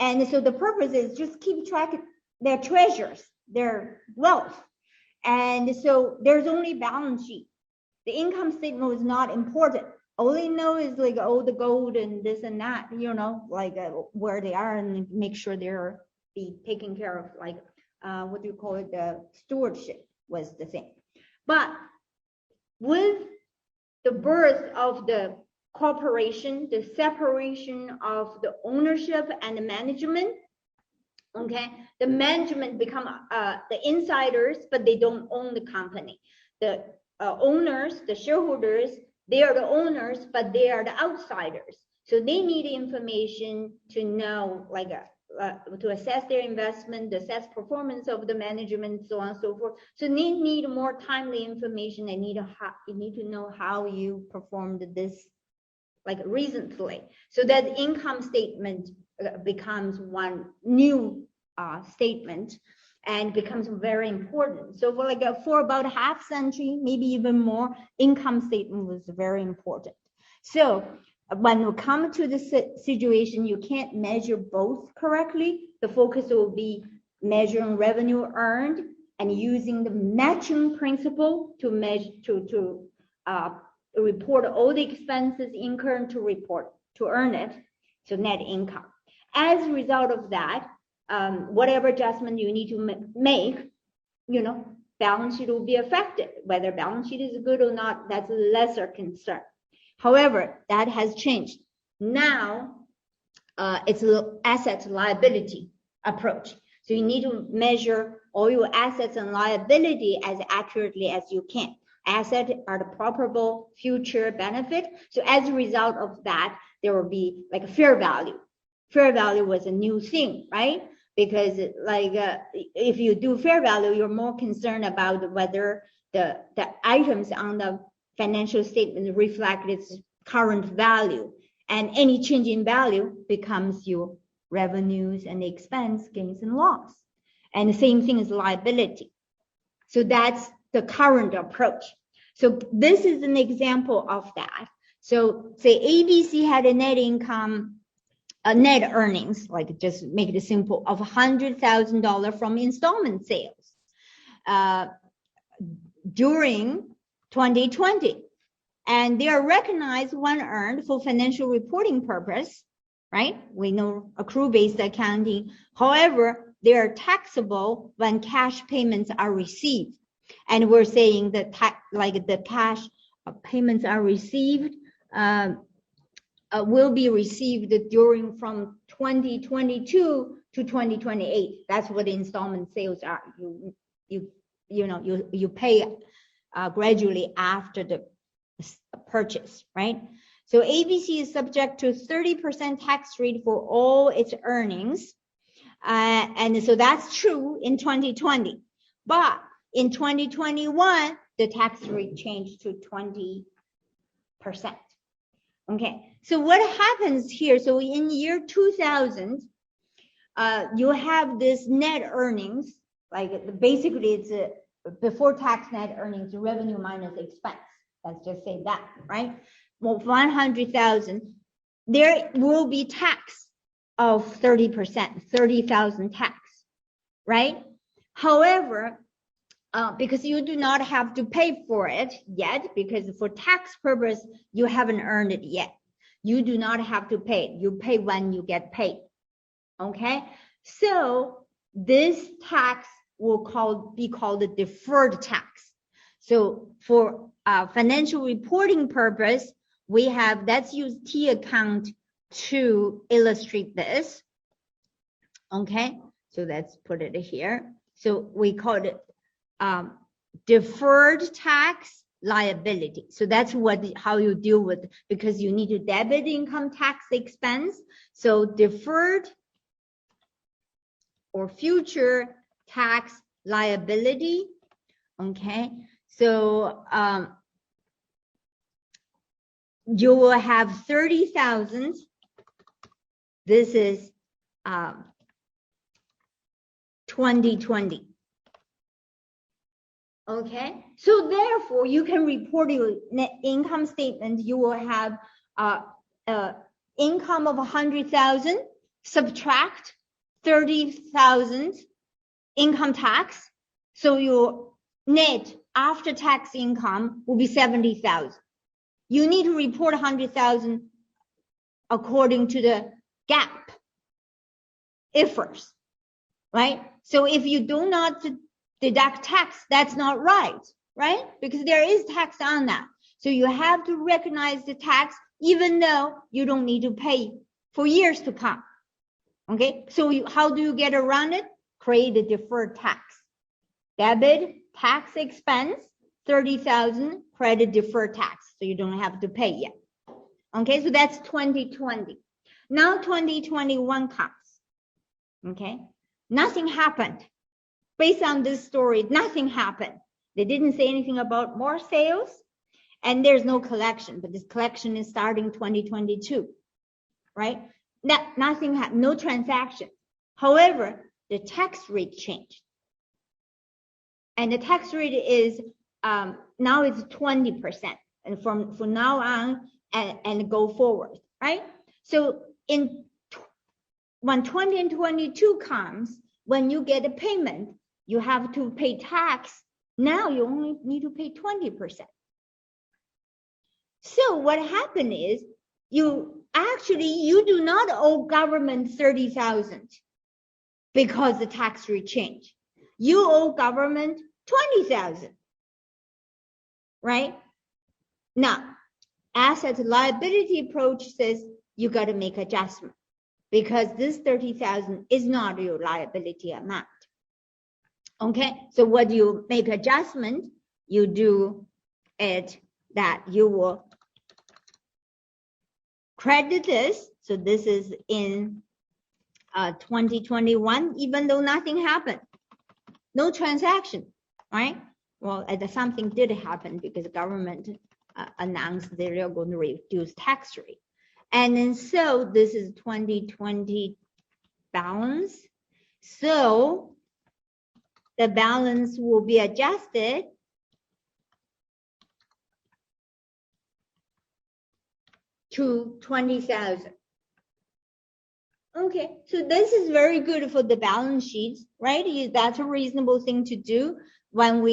And so the purpose is just keep track of their treasures, their wealth. And so there's only balance sheet. The income statement was not important. All they know is like, oh, the gold and this and that, you know, like where they are, and make sure they're be taken care of, like what do you call it? The stewardship was the thing. But with the birth of the corporation, the separation of the ownership and the management, okay, the management become the insiders, but they don't own the company. The owners, the shareholders, they are the owners, but they are the outsiders. So they need information to know, like to assess their investment, assess performance of the management, so on and so forth. So they need more timely information. They need you need to know how you performed this, like recently. So that income statement becomes one new statement and becomes very important. So for about half century, maybe even more, income statement was very important. So when we come to the situation, you can't measure both correctly. The focus will be measuring revenue earned and using the matching principle to measure to report all the expenses incurred to earn it, so net income. As a result of that, whatever adjustment you need to make, you know, balance sheet will be affected. Whether balance sheet is good or not, that's a lesser concern. However, that has changed. Now, it's an asset liability approach. So you need to measure all your assets and liability as accurately as you can. Assets are the probable future benefit. So as a result of that, there will be like a fair value. Fair value was a new thing, right? Because like if you do fair value, you're more concerned about whether the items on the financial statement reflect its current value, and any change in value becomes your revenues and expense, gains and loss. And the same thing is liability. So that's the current approach. So this is an example of that. So say ABC had a net income, net earnings, like just make it simple, of $100,000 from installment sales during 2020. And they are recognized when earned for financial reporting purpose, right? We know accrual-based accounting. However, they are taxable when cash payments are received. And we're saying that the cash payments are received, will be received during from 2022 to 2028. That's what installment sales are. You pay gradually after the purchase, right? So ABC is subject to 30% tax rate for all its earnings. And so that's true in 2020. But in 2021, the tax rate changed to 20%. Okay, so what happens here? So in year 2000, you have this net earnings, like basically it's a before tax net earnings, revenue minus expense. Let's just say that, right? Well, 100,000, there will be tax of 30%, 30,000 tax, right? However, because you do not have to pay for it yet, because for tax purpose, you haven't earned it yet. You do not have to pay it. You pay when you get paid, okay? So this tax will be called a deferred tax. So for financial reporting purpose, let's use T account to illustrate this, okay? So let's put it here. So we call it deferred tax liability. So that's how you deal with, because you need to debit income tax expense. So deferred or future tax liability. Okay. So you will have 30,000. This is 2020. Okay, so therefore you can report your net income statement. You will have income of 100,000, subtract 30,000 income tax. So your net after tax income will be 70,000. You need to report 100,000 according to the GAAP IFRS, right? So if you do not deduct tax, that's not right? Because there is tax on that. So you have to recognize the tax even though you don't need to pay for years to come. Okay, so how do you get around it? Create a deferred tax. Debit tax expense, 30,000, credit deferred tax. So you don't have to pay yet. Okay, so that's 2020. Now 2021 comes. Okay, nothing happened. Based on this story, nothing happened. They didn't say anything about more sales, and there's no collection, but this collection is starting 2022, right? Nothing happened, no transaction. However, the tax rate changed. And the tax rate is, now it's 20%, and from now on and go forward, right? So when 20 and 22 comes, when you get a payment, you have to pay tax. Now you only need to pay 20%. So what happened is you do not owe government 30,000 because the tax rate changed. You owe government 20,000, right? Now, asset liability approach says you got to make adjustment because this 30,000 is not your liability amount. Okay, so what do you make adjustment? You do it that you will credit this. So this is in 2021, even though nothing happened, no transaction, right? Well, something did happen because the government announced they are going to reduce tax rate. And then so this is 2020 balance. So the balance will be adjusted to 20,000. Okay, so this is very good for the balance sheets, right? That's a reasonable thing to do when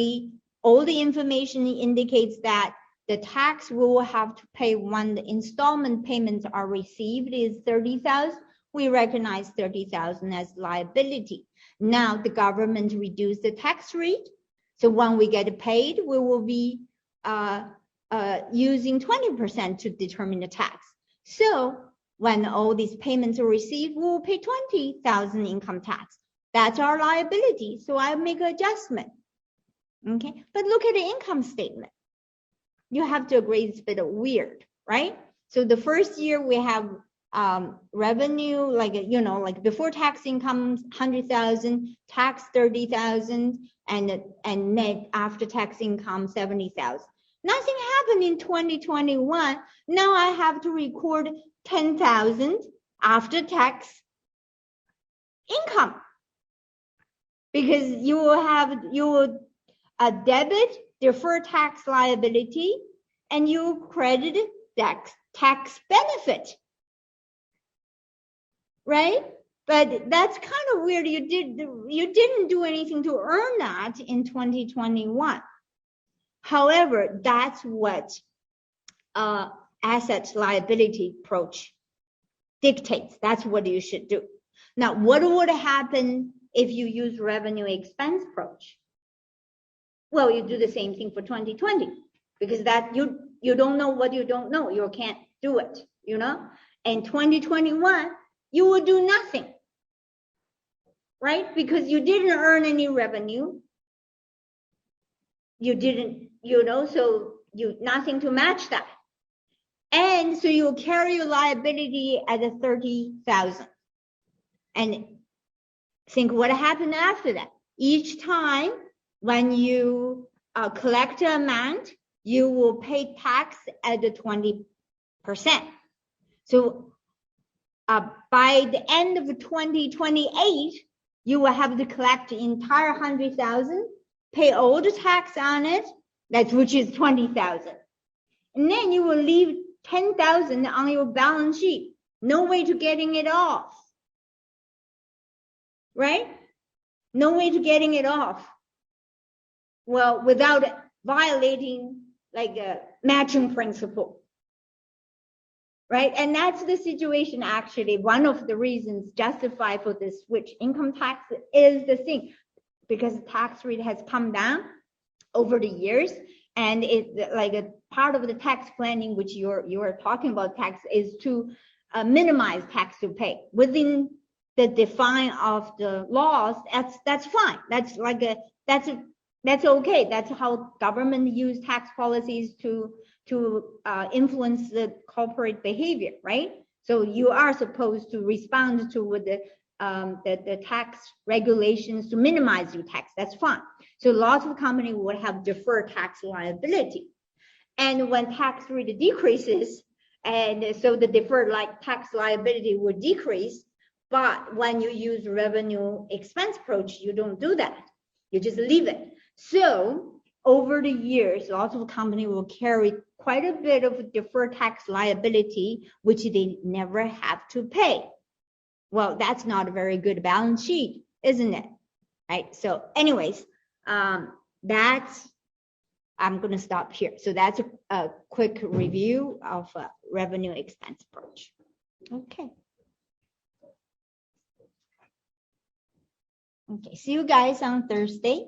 all the information indicates that the tax we will have to pay when the installment payments are received is 30,000. We recognize 30,000 as liability. Now the government reduced the tax rate. So when we get paid, we will be using 20% to determine the tax. So when all these payments are received, we will pay 20,000 income tax. That's our liability. So I make an adjustment. Okay, but look at the income statement. You have to agree it's a bit weird, right? So the first year we have revenue, like before tax income 100,000, tax 30,000, and net after tax income 70,000. Nothing happened in 2021. Now I have to record 10,000 after tax income because you will debit deferred tax liability and you credit tax benefit, right? But that's kind of weird. You didn't do anything to earn that in 2021. However, that's what asset liability approach dictates. That's what you should do. Now, what would happen if you use revenue expense approach? Well, you do the same thing for 2020 because that you don't know what you don't know. You can't do it, you know? In 2021, you will do nothing, right? Because you didn't earn any revenue. You didn't, so nothing to match that. And so you carry your liability at 30,000. And think what happened after that. Each time when you collect an amount, you will pay tax at 20%. So by the end of 2028, you will have to collect the entire 100,000, pay all the tax on it, which is 20,000. And then you will leave 10,000 on your balance sheet. No way to getting it off. Right? No way to getting it off. Well, without violating like a matching principle. Right? And that's the situation actually. One of the reasons justified for this switch income tax is the thing, because the tax rate has come down over the years. And it's like a part of the tax planning, which you're talking about tax, is to minimize tax to pay within the define of the laws. That's fine. That's okay. That's how government use tax policies to influence the corporate behavior, right? So you are supposed to respond to with the tax regulations to minimize your tax. That's fine. So lots of companies would have deferred tax liability. And when tax rate decreases, and so the deferred tax liability will decrease. But when you use revenue expense approach, you don't do that. You just leave it. So over the years, lots of companies will carry quite a bit of deferred tax liability, which they never have to pay. Well, that's not a very good balance sheet, isn't it? Right. So anyways, I'm going to stop here. So that's a quick review of revenue expense approach. Okay. Okay, see you guys on Thursday.